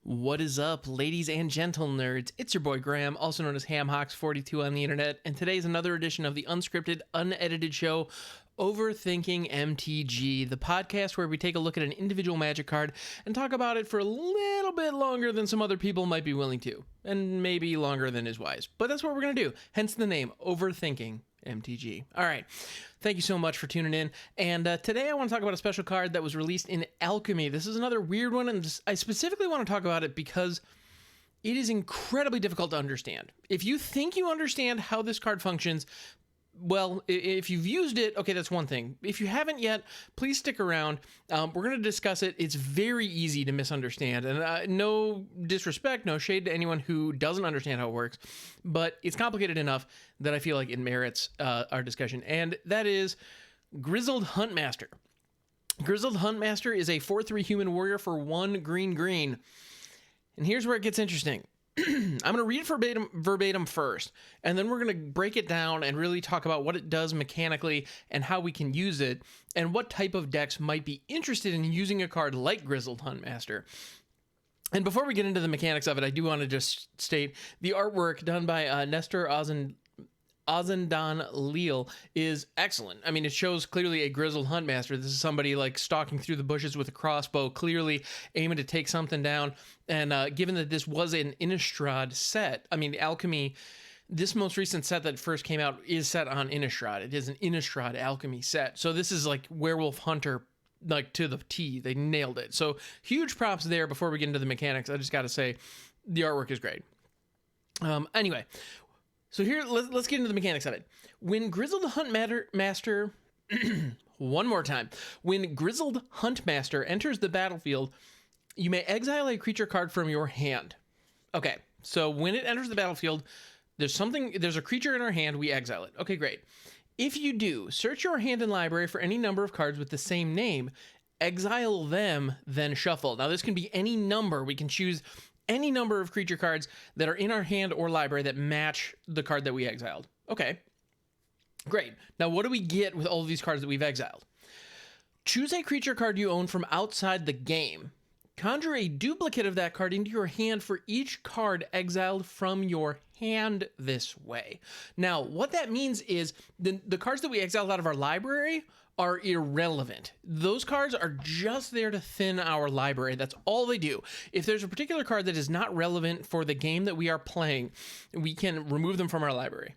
What is up, ladies and gentle nerds? It's your boy Graham, also known as HamHawks42 on the internet, and today's another edition of the unscripted, unedited show, Overthinking MTG, the podcast where we take a look at an individual Magic card and talk about it for a little bit longer than some other people might be willing to, and maybe longer than is wise. But that's what we're going to do, hence the name, Overthinking MTG. All right. Thank you so much for tuning in. And today I want to talk about a special card that was released in Alchemy. This is another weird one, and I specifically want to talk about it because it is incredibly difficult to understand. If you think you understand how this card functions, well, if you've used it, okay, that's one thing. If you haven't yet, please stick around. We're going to discuss it. It's very easy to misunderstand. And no disrespect, no shade to anyone who doesn't understand how it works, but it's complicated enough that I feel like it merits our discussion. And that is Grizzled Huntmaster. Grizzled Huntmaster is a 4/3 human warrior for 1 green. And here's where it gets interesting. I'm going to read it verbatim first, and then we're going to break it down and really talk about what it does mechanically and how we can use it, and what type of decks might be interested in using a card like Grizzled Huntmaster. And before we get into the mechanics of it, I do want to just state the artwork done by Nestor Ozandan Leal is excellent. I mean, it shows clearly a Grizzled Huntmaster. This is somebody like stalking through the bushes with a crossbow, clearly aiming to take something down. And given that this was an Innistrad set, I mean, Alchemy, this most recent set that first came out is set on Innistrad. It is an Innistrad Alchemy set. So this is like Werewolf Hunter, like to the T. They nailed it. So huge props there. Before we get into the mechanics, I just got to say the artwork is great. Anyway, so here, let's get into the mechanics of it. When Grizzled Huntmaster, one more time. When Grizzled Huntmaster enters the battlefield, you may exile a creature card from your hand. Okay, so when it enters the battlefield, there's a creature in our hand, we exile it. Okay, great. If you do, search your hand and library for any number of cards with the same name, exile them, then shuffle. Now, this can be any number. We can choose any number of creature cards that are in our hand or library that match the card that we exiled. Okay, great. Now, what do we get with all of these cards that we've exiled? Choose a creature card you own from outside the game. Conjure a duplicate of that card into your hand for each card exiled from your hand this way. Now, what that means is the cards that we exiled out of our library are irrelevant. Those cards are just there to thin our library. That's all they do. If there's a particular card that is not relevant for the game that we are playing, we can remove them from our library.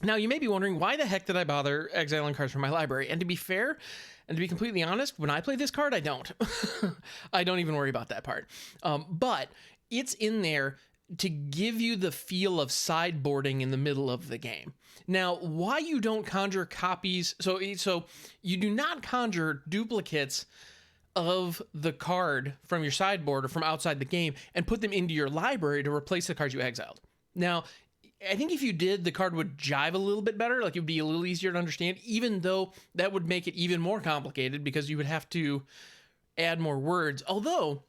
Now, you may be wondering, why the heck did I bother exiling cards from my library? And to be fair, and to be completely honest, when I play this card, I don't. I don't even worry about that part. But it's in there to give you the feel of sideboarding in the middle of the game. Now, why you don't conjure copies, so you do not conjure duplicates of the card from your sideboard or from outside the game and put them into your library to replace the cards you exiled. Now, I think if you did, the card would jive a little bit better, like it would be a little easier to understand, even though that would make it even more complicated because you would have to add more words. Although,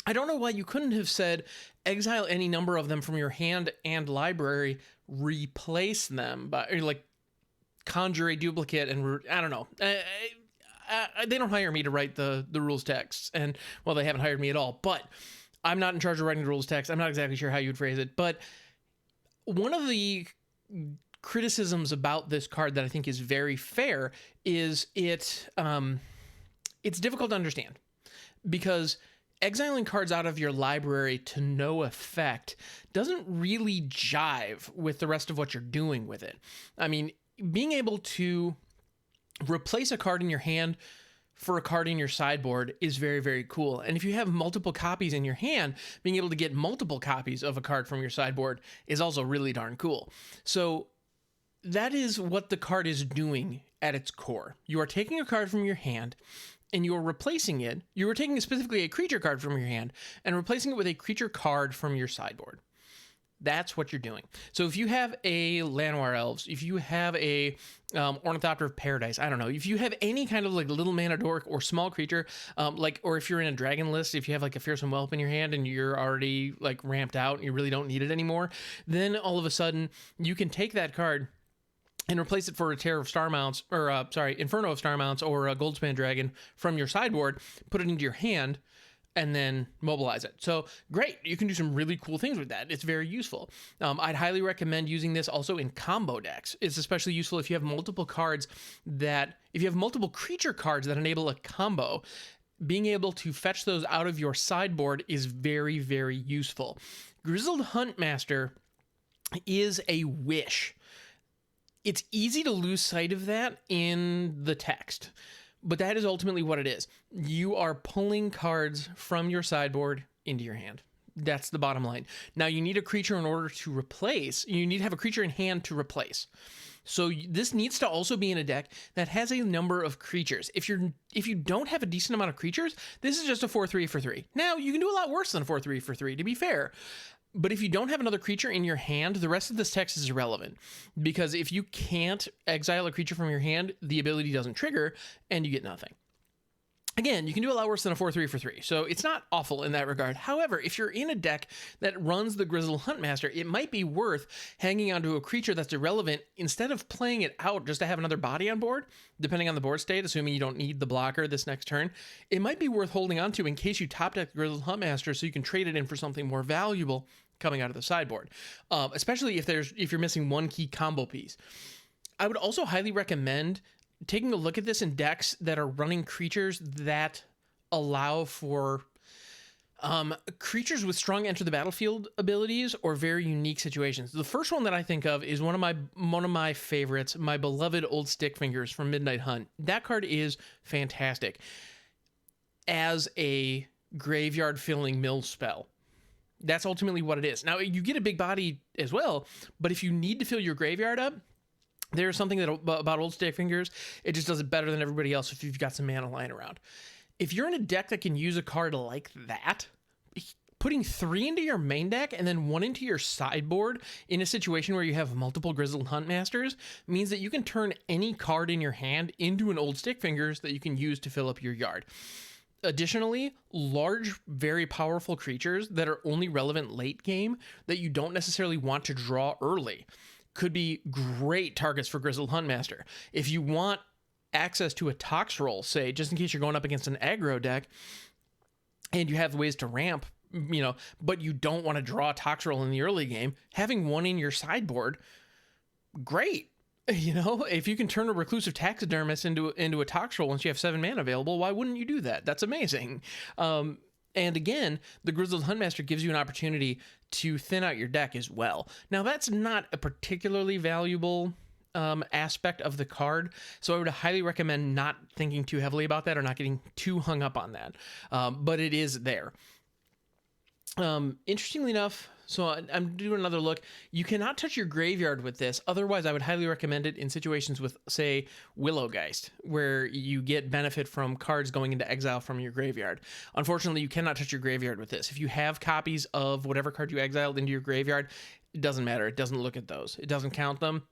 I don't know why you couldn't have said exile any number of them from your hand and library, replace them by, or like conjure a duplicate, and I don't know. They don't hire me to write the rules texts, and well, they haven't hired me at all, but I'm not in charge of writing the rules text. I'm not exactly sure how you'd phrase it, but one of the criticisms about this card that I think is very fair is it's difficult to understand because exiling cards out of your library to no effect doesn't really jive with the rest of what you're doing with it. I mean, being able to replace a card in your hand for a card in your sideboard is very, very cool. And if you have multiple copies in your hand, being able to get multiple copies of a card from your sideboard is also really darn cool. So that is what the card is doing at its core. You are taking a card from your hand and you're replacing it. You are taking specifically a creature card from your hand and replacing it with a creature card from your sideboard. That's what you're doing. So if you have a Llanowar Elves, if you have a Ornithopter of Paradise, I don't know, if you have any kind of like little mana dork or small creature, or if you're in a dragon list, if you have like a Fearsome Whelp in your hand and you're already like ramped out and you really don't need it anymore, then all of a sudden you can take that card and replace it for a Terror of Starmounts, or Inferno of Starmounts, or a Goldspan Dragon from your sideboard, put it into your hand, and then mobilize it. So great, you can do some really cool things with that. It's very useful. I'd highly recommend using this also in combo decks. It's especially useful if you have multiple cards if you have multiple creature cards that enable a combo. Being able to fetch those out of your sideboard is very, very useful. Grizzled Huntmaster is a wish. It's easy to lose sight of that in the text, but that is ultimately what it is. You are pulling cards from your sideboard into your hand. That's the bottom line. Now, you need a creature in order to replace. You need to have a creature in hand to replace. So this needs to also be in a deck that has a number of creatures. If you don't have a decent amount of creatures, this is just a 4/3 for 3. Now, you can do a lot worse than a 4/3 for 3, to be fair. But if you don't have another creature in your hand, the rest of this text is irrelevant. Because if you can't exile a creature from your hand, the ability doesn't trigger, and you get nothing. Again, you can do a lot worse than a 4/3 for 3, so it's not awful in that regard. However, if you're in a deck that runs the Grizzled Huntmaster, it might be worth hanging onto a creature that's irrelevant instead of playing it out just to have another body on board, depending on the board state, assuming you don't need the blocker this next turn. It might be worth holding on to in case you top deck the Grizzled Huntmaster so you can trade it in for something more valuable coming out of the sideboard, especially if you're missing one key combo piece. I would also highly recommend taking a look at this in decks that are running creatures that allow for creatures with strong enter the battlefield abilities or very unique situations. The first one that I think of is one of my favorites, my beloved Old Stick Fingers from Midnight Hunt. That card is fantastic as a graveyard filling mill spell. That's ultimately what it is. Now, you get a big body as well, but if you need to fill your graveyard up, there's something about Old Stick Fingers, it just does it better than everybody else if you've got some mana lying around. If you're in a deck that can use a card like that, putting 3 into your main deck and then 1 into your sideboard in a situation where you have multiple Grizzled Huntmasters means that you can turn any card in your hand into an Old Stick Fingers that you can use to fill up your yard. Additionally, large, very powerful creatures that are only relevant late game that you don't necessarily want to draw early could be great targets for Grizzled Huntmaster. If you want access to a Tox roll, say, just in case you're going up against an aggro deck and you have ways to ramp, but you don't want to draw a Tox roll in the early game, having 1 in your sideboard, great. If you can turn a Reclusive Taxidermist into a Tox roll once you have 7 mana available, why wouldn't you do that? That's amazing. And again, the Grizzled Huntmaster gives you an opportunity to thin out your deck as well. Now, that's not a particularly valuable aspect of the card, so I would highly recommend not thinking too heavily about that or not getting too hung up on that. But it is there. Interestingly enough, so I'm doing another look. You cannot touch your graveyard with this. Otherwise, I would highly recommend it in situations with, say, Willowgeist, where you get benefit from cards going into exile from your graveyard. Unfortunately, you cannot touch your graveyard with this. If you have copies of whatever card you exiled into your graveyard, it doesn't matter. It doesn't look at those. It doesn't count them.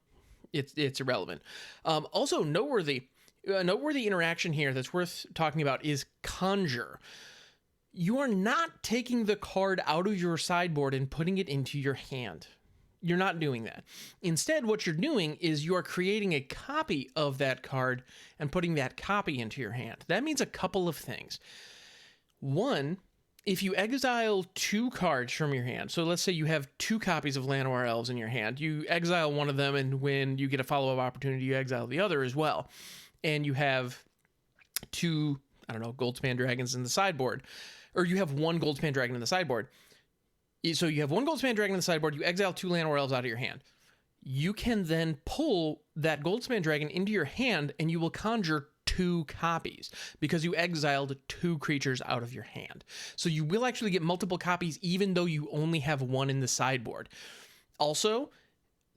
It's irrelevant. Also, noteworthy interaction here that's worth talking about is Conjure. You are not taking the card out of your sideboard and putting it into your hand. You're not doing that. Instead, what you're doing is you are creating a copy of that card and putting that copy into your hand. That means a couple of things. One, if you exile 2 cards from your hand, so let's say you have 2 copies of Llanowar Elves in your hand, you exile one of them, and when you get a follow-up opportunity, you exile the other as well. And you have 2, Goldspan Dragons in the sideboard. Or you have 1 Goldspan Dragon in the sideboard. So you have 1 Goldspan Dragon in the sideboard, you exile 2 Llanowar Elves out of your hand. You can then pull that Goldspan Dragon into your hand and you will conjure 2 copies because you exiled 2 creatures out of your hand. So you will actually get multiple copies even though you only have 1 in the sideboard. Also,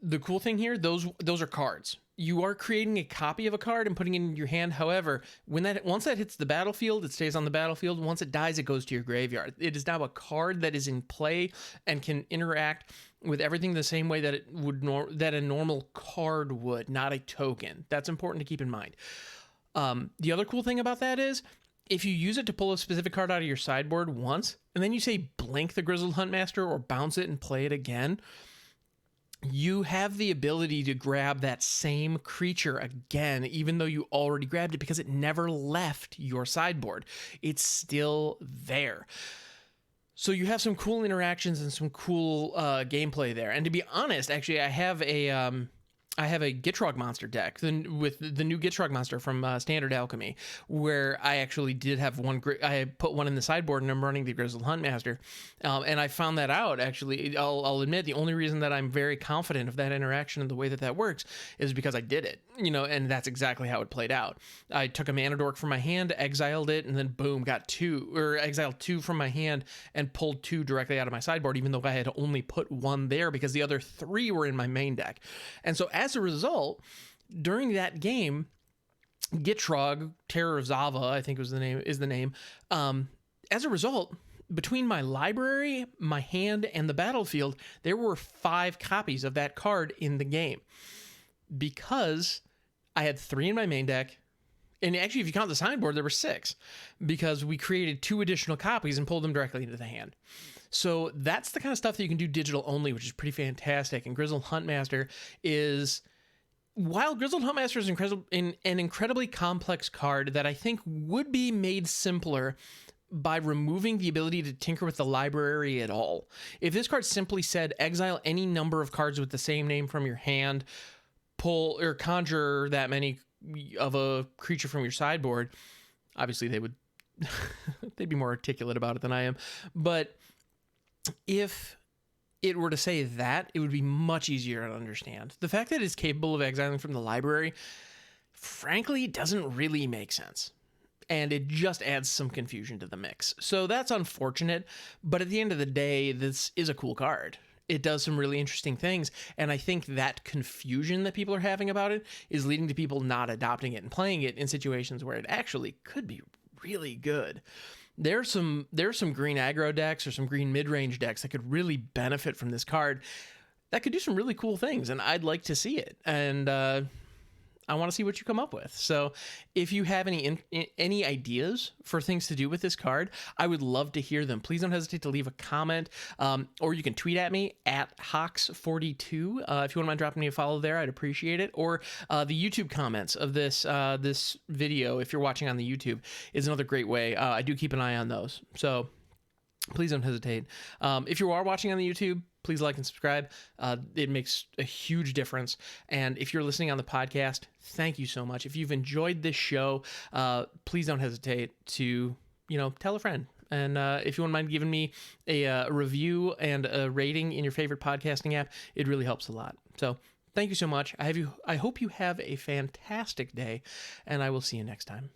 the cool thing here, those are cards. You are creating a copy of a card and putting it in your hand. However, once that hits the battlefield, it stays on the battlefield. Once it dies, it goes to your graveyard. It is now a card that is in play and can interact with everything the same way that that a normal card would, not a token. That's important to keep in mind. The other cool thing about that is if you use it to pull a specific card out of your sideboard once, and then you say blink the Grizzled Huntmaster or bounce it and play it again, you have the ability to grab that same creature again, even though you already grabbed it, because it never left your sideboard. It's still there. So you have some cool interactions and some cool gameplay there. And to be honest, actually, I have a Gitrog monster deck with the new Gitrog monster from Standard Alchemy, where I actually did have one. I put one in the sideboard, and I'm running the Grizzled Huntmaster. And I found that out. Actually, I'll admit the only reason that I'm very confident of that interaction and the way that that works is because I did it. And that's exactly how it played out. I took a mana dork from my hand, exiled it, and then boom, exiled 2 from my hand and pulled 2 directly out of my sideboard, even though I had only put 1 there because the other 3 were in my main deck. And so as a result, during that game, Gitrog, Terror of Zava, I think is the name. As a result, between my library, my hand, and the battlefield, there were 5 copies of that card in the game because I had 3 in my main deck. And actually, if you count the sideboard, there were 6 because we created 2 additional copies and pulled them directly into the hand. So that's the kind of stuff that you can do digital only, which is pretty fantastic. And Grizzled Huntmaster is, while Grizzled Huntmaster is an incredibly complex card that I think would be made simpler by removing the ability to tinker with the library at all. If this card simply said exile any number of cards with the same name from your hand, pull or conjure that many of a creature from your sideboard, obviously they'd be more articulate about it than I am. But if it were to say that, it would be much easier to understand. The fact that it's capable of exiling from the library, frankly, doesn't really make sense. And it just adds some confusion to the mix. So that's unfortunate, but at the end of the day, this is a cool card. It does some really interesting things, and I think that confusion that people are having about it is leading to people not adopting it and playing it in situations where it actually could be really good. There's some green aggro decks or some green mid-range decks that could really benefit from this card that could do some really cool things, and I'd like to see it. And I want to see what you come up with. So if you have any ideas for things to do with this card, I would love to hear them. Please don't hesitate to leave a comment, or you can tweet at me at Hawks42. If you wouldn't mind dropping me a follow there, I'd appreciate it. Or the YouTube comments of this video, if you're watching on the YouTube, is another great way. I do keep an eye on those. So please don't hesitate. If you are watching on the YouTube, please like and subscribe. It makes a huge difference. And if you're listening on the podcast, thank you so much. If you've enjoyed this show, please don't hesitate to, tell a friend. And if you wouldn't mind giving me a review and a rating in your favorite podcasting app, it really helps a lot. So thank you so much. I hope you have a fantastic day, and I will see you next time.